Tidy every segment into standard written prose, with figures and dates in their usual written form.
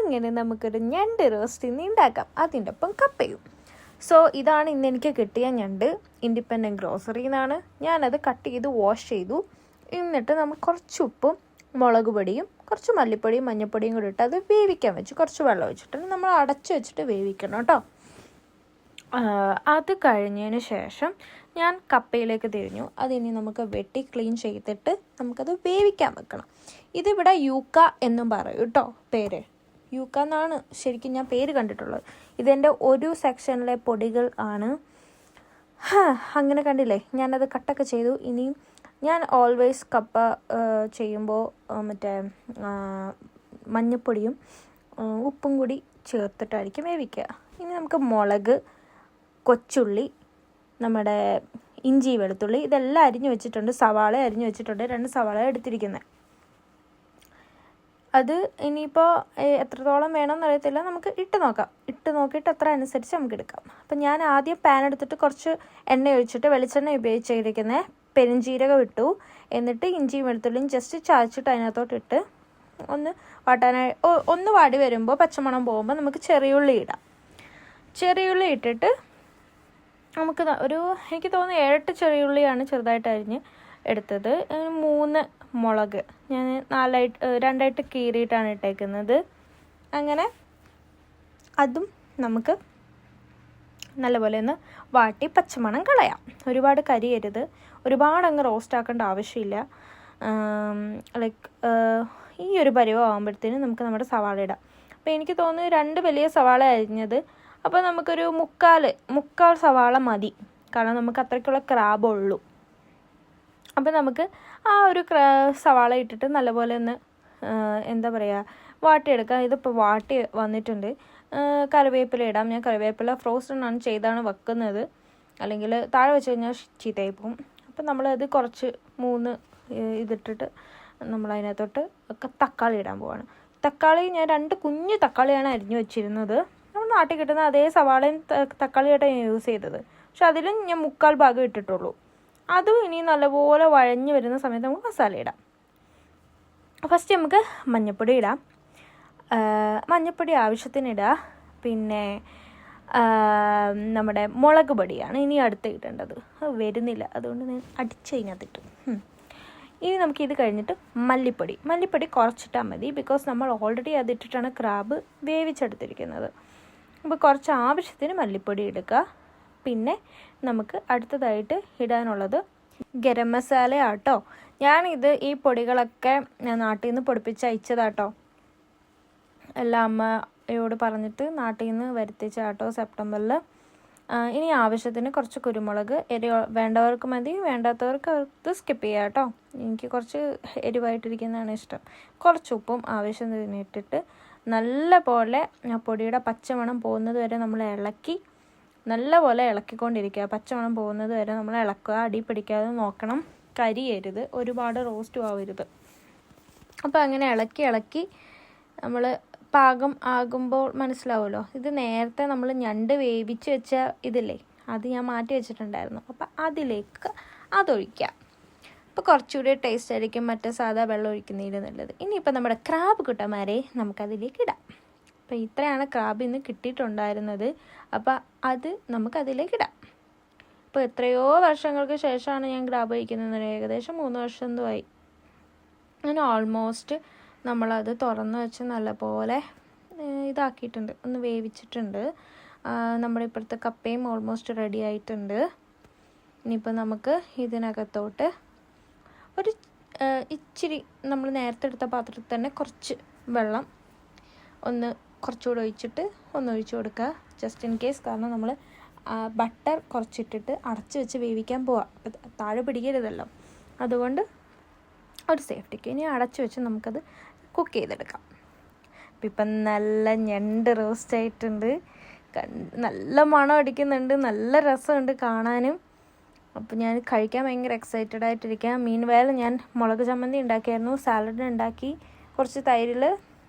അങ്ങനെ നമുക്കൊരു ഞണ്ട് റോസ്റ്റ് ഇന്ന് ഉണ്ടാക്കാം. അതിൻ്റെ ഒപ്പം കപ്പയും. സോ ഇതാണ് ഇന്ന് എനിക്ക് കിട്ടിയ ഞണ്ട്. ഇൻഡിപെൻഡൻറ്റ് ഗ്രോസറിയിൽ നിന്നാണ്. ഞാനത് കട്ട് ചെയ്ത് വാഷ് ചെയ്തു. എന്നിട്ട് നമ്മൾ കുറച്ച് ഉപ്പും മുളക് പൊടിയും കുറച്ച് മല്ലിപ്പൊടിയും മഞ്ഞൾപ്പൊടിയും കൂടി ഇട്ട് അത് വേവിക്കാൻ വെച്ചു. കുറച്ച് വെള്ളം ഒഴിച്ചിട്ട് നമ്മൾ അടച്ച് വെച്ചിട്ട് വേവിക്കണം കേട്ടോ. അത് കഴിഞ്ഞതിന് ശേഷം ഞാൻ കപ്പയിലേക്ക് തിരിഞ്ഞു. അതിനി നമുക്ക് വെട്ടി ക്ലീൻ ചെയ്തിട്ട് നമുക്കത് വേവിക്കാൻ വെക്കണം. ഇതിവിടെ യൂക്ക എന്നും പറയും കേട്ടോ പേര്. യൂക്ക എന്നാണ് ശരിക്കും ഞാൻ പേര് കണ്ടിട്ടുള്ളത്. ഇതെൻ്റെ ഒരു സെക്ഷനിലെ പൊടികൾ ആണ്. അങ്ങനെ കണ്ടില്ലേ, ഞാനത് കട്ടൊക്കെ ചെയ്തു. ഇനിയും ഞാൻ ഓൾവേസ് കപ്പ ചെയ്യുമ്പോൾ മറ്റേ മഞ്ഞൾപ്പൊടിയും ഉപ്പും കൂടി ചേർത്തിട്ടായിരിക്കും വേവിക്കുക. ഇനി നമുക്ക് മുളക്, കൊച്ചുള്ളി, നമ്മുടെ ഇഞ്ചി, വെളുത്തുള്ളി ഇതെല്ലാം അരിഞ്ഞു വെച്ചിട്ടുണ്ട്. സവാള അരിഞ്ഞു വെച്ചിട്ടുണ്ട്. 2 സവാള എടുത്തിരിക്കുന്നത്. അത് ഇനിയിപ്പോൾ എത്രത്തോളം വേണമെന്ന് അറിയത്തില്ല, നമുക്ക് ഇട്ട് നോക്കാം. ഇട്ട് നോക്കിയിട്ട് അത്ര അനുസരിച്ച് നമുക്ക് എടുക്കാം. അപ്പം ഞാൻ ആദ്യം പാൻ എടുത്തിട്ട് കുറച്ച് എണ്ണ ഒഴിച്ചിട്ട് വെളിച്ചെണ്ണ ഉപയോഗിച്ചിരിക്കുന്നത് പെരുംജീരകം ഇട്ടു. എന്നിട്ട് ഇഞ്ചിയും വെളുത്തുള്ളിയും ജസ്റ്റ് ചതച്ചിട്ട് അതിനകത്തോട്ടിട്ട് ഒന്ന് വാടി വരുമ്പോൾ പച്ചമണം പോകുമ്പോൾ നമുക്ക് ചെറിയുള്ളി ഇടാം. ചെറിയുള്ളി ഇട്ടിട്ട് നമുക്ക് എനിക്ക് തോന്നുന്നു 7-8 ചെറിയുള്ളിയാണ് ചെറുതായിട്ട് അരിഞ്ഞ് എടുത്തത്. 3 മുളക് ഞാൻ 2ആയിട്ട് കീറിയിട്ടാണ് ഇട്ടേക്കുന്നത്. അങ്ങനെ അതും നമുക്ക് നല്ലപോലെ ഒന്ന് വാട്ടി പച്ചമണം കളയാം. ഒരുപാട് കരിയരുത്, ഒരുപാട് അങ്ങ് റോസ്റ്റ് ആക്കേണ്ട ആവശ്യമില്ല. ലൈക്ക് ഈ ഒരു പരുവം ആകുമ്പോഴത്തേനും നമുക്ക് നമ്മുടെ സവാള ഇടാം. അപ്പോൾ എനിക്ക് തോന്നുന്നു 2 വലിയ സവാള അരിഞ്ഞത്. അപ്പോൾ നമുക്കൊരു മുക്കാൽ സവാള മതി, കാരണം നമുക്ക് അത്രയ്ക്കുള്ള ക്രാബുള്ളൂ. അപ്പോൾ നമുക്ക് ആ ഒരു സവാള ഇട്ടിട്ട് നല്ലപോലെ ഒന്ന് എന്താ പറയുക വാട്ടിയെടുക്കാം. ഇതിപ്പോൾ വാട്ടി വന്നിട്ടുണ്ട്. കറിവേപ്പില ഇടാം. ഞാൻ കറിവേപ്പില ഫ്രോസൺ ചെയ്താണ് വെക്കുന്നത്, അല്ലെങ്കിൽ താഴെ വെച്ച് കഴിഞ്ഞാൽ ചീത്തയായി പോകും. അപ്പം നമ്മളത് കുറച്ച് 3 ഇതിട്ടിട്ട് നമ്മളതിനകത്തോട്ട് ഒക്കെ തക്കാളി ഇടാൻ പോവാണ്. തക്കാളി ഞാൻ 2 കുഞ്ഞു തക്കാളിയാണ് അരിഞ്ഞു വെച്ചിരുന്നത്. നമ്മൾ നാട്ടിൽ കിട്ടുന്ന അതേ സവാളയും തക്കാളിയായിട്ടാണ് ഞാൻ യൂസ് ചെയ്തത്. പക്ഷെ അതിലും ഞാൻ 1/4 ഭാഗം ഇട്ടിട്ടുള്ളൂ. അതും ഇനി നല്ലപോലെ വഴഞ്ഞ് വരുന്ന സമയത്ത് നമുക്ക് മസാല ഇടാം. ഫസ്റ്റ് നമുക്ക് മഞ്ഞൾപ്പൊടി ഇടാം. മഞ്ഞൾപ്പൊടി ആവശ്യത്തിനിടുക. പിന്നെ നമ്മുടെ മുളക് പൊടിയാണ് ഇനി അടുത്ത് ഇടേണ്ടത്. അത് വരുന്നില്ല, അതുകൊണ്ട് ഞാൻ അടിച്ചതിനകത്തിട്ടു. ഇനി നമുക്കിത് കഴിഞ്ഞിട്ട് മല്ലിപ്പൊടി കുറച്ചിട്ടാൽ മതി, ബിക്കോസ് നമ്മൾ ഓൾറെഡി അതിട്ടിട്ടാണ് ക്രാബ് വേവിച്ചെടുത്തിരിക്കുന്നത്. അപ്പോൾ കുറച്ച് ആവശ്യത്തിന് മല്ലിപ്പൊടി എടുക്കുക. പിന്നെ നമുക്ക് അടുത്തതായിട്ട് ഇടാനുള്ളത് ഗരം മസാല ആട്ടോ. ഈ പൊടികളൊക്കെ ഞാൻ നാട്ടിൽ നിന്ന് പൊടിപ്പിച്ച് അയച്ചതാട്ടോ. എല്ലാം അമ്മയോട് പറഞ്ഞിട്ട് നാട്ടിൽ നിന്ന് വരുത്തിച്ചാട്ടോ സെപ്റ്റംബറിൽ. ഇനി ആവശ്യത്തിന് കുറച്ച് കുരുമുളക്, വേണ്ടവർക്ക് മതി, വേണ്ടാത്തവർക്ക് അത് സ്കിപ്പ് ചെയ്യാം കേട്ടോ. എനിക്ക് കുറച്ച് എരിവായിട്ടിരിക്കുന്നതാണ് ഇഷ്ടം. കുറച്ച് ഉപ്പും ആവശ്യത്തിന് ഇട്ടിട്ട് നല്ല പോലെ പൊടിയുടെ പച്ചമണം പോകുന്നത് വരെ നമ്മൾ നല്ലപോലെ ഇളക്കിക്കൊണ്ടിരിക്കുക. പച്ചമണം പോകുന്നത് വരെ നമ്മൾ ഇളക്കുക. അടി പിടിക്കാതെ നോക്കണം, കരിയരുത്, ഒരുപാട് റോസ്റ്റും ആവരുത്. അപ്പോൾ അങ്ങനെ ഇളക്കി നമ്മൾ പാകം ആകുമ്പോൾ മനസ്സിലാവുമല്ലോ. ഇത് നേരത്തെ നമ്മൾ ഞണ്ട് വേവിച്ച് വെച്ച ഇതില്ലേ, അത് ഞാൻ മാറ്റി വെച്ചിട്ടുണ്ടായിരുന്നു. അപ്പോൾ അതിലേക്ക് അതൊഴിക്കാം. അപ്പോൾ കുറച്ചുകൂടി ടേസ്റ്റ് ആയിരിക്കും മറ്റേ സാധാ വെള്ളം ഒഴിക്കുന്നതിൽ നല്ലത്. ഇനിയിപ്പോൾ നമ്മുടെ ക്രാബ് കുട്ടന്മാരെ നമുക്കതിലേക്ക് ഇടാം. അപ്പോൾ ഇത്രയാണ് ക്രാബ് ഇന്ന് കിട്ടിയിട്ടുണ്ടായിരുന്നത്. അപ്പോൾ അത് നമുക്കതിലേക്ക് ഇടാം. ഇപ്പോൾ എത്രയോ വർഷങ്ങൾക്ക് ശേഷമാണ് ഞാൻ ക്രാബ് കഴിക്കുന്നത്. ഏകദേശം 3 വർഷം എന്തോ ആയി. അങ്ങനെ ഓൾമോസ്റ്റ് നമ്മളത് തുറന്ന് വെച്ച് നല്ലപോലെ ഇതാക്കിയിട്ടുണ്ട്, ഒന്ന് വേവിച്ചിട്ടുണ്ട്. നമ്മുടെ ഇപ്പോഴത്തെ കപ്പയും ഓൾമോസ്റ്റ് റെഡി ആയിട്ടുണ്ട്. ഇനിയിപ്പോൾ നമുക്ക് ഇതിനകത്തോട്ട് ഒരു ഇച്ചിരി നമ്മൾ നേരത്തെ എടുത്ത പാത്രത്തിൽ തന്നെ കുറച്ച് വെള്ളം കുറച്ചുകൂടെ ഒഴിച്ചിട്ട് ഒഴിച്ചു കൊടുക്കുക, ജസ്റ്റ് ഇൻ കേസ്. കാരണം നമ്മൾ ബട്ടർ കുറച്ചിട്ടിട്ട് അടച്ച് വെച്ച് വേവിക്കാൻ പോവാം. അപ്പം താഴെ പിടിക്കരുതല്ലോ, അതുകൊണ്ട് ഒരു സേഫ്റ്റിക്ക് ഇനി അടച്ചു വെച്ച് നമുക്കത് കുക്ക് ചെയ്തെടുക്കാം. അപ്പം ഇപ്പം നല്ല ഞണ്ട് റോസ്റ്റ് ആയിട്ടുണ്ട്. നല്ല മണം അടിക്കുന്നുണ്ട്, നല്ല രസമുണ്ട് കാണാനും. അപ്പോൾ ഞാൻ കഴിക്കാൻ ഭയങ്കര എക്സൈറ്റഡ് ആയിട്ടിരിക്കാം. മീൻവയൽ ഞാൻ മുളക് ചമ്മന്തി ഉണ്ടാക്കിയായിരുന്നു, സാലഡ് ഉണ്ടാക്കി, കുറച്ച് തൈരിൽ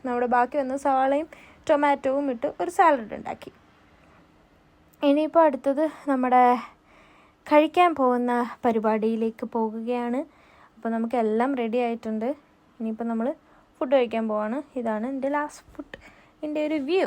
നമ്മുടെ ബാക്കി വന്ന സവാളയും ടൊമാറ്റോവും ഇട്ട് ഒരു സാലഡ് ഉണ്ടാക്കി. ഇനിയിപ്പോൾ അടുത്തത് നമ്മുടെ കഴിക്കാൻ പോകുന്ന പരിപാടിയിലേക്ക് പോകുകയാണ്. അപ്പോൾ നമുക്കെല്ലാം റെഡി ആയിട്ടുണ്ട്. ഇനിയിപ്പോൾ നമ്മൾ ഫുഡ് കഴിക്കാൻ പോവാണ്. ഇതാണ് എൻ്റെ ലാസ്റ്റ് ഫുഡ്. ഇതിൻ്റെ ഒരു വ്യൂ.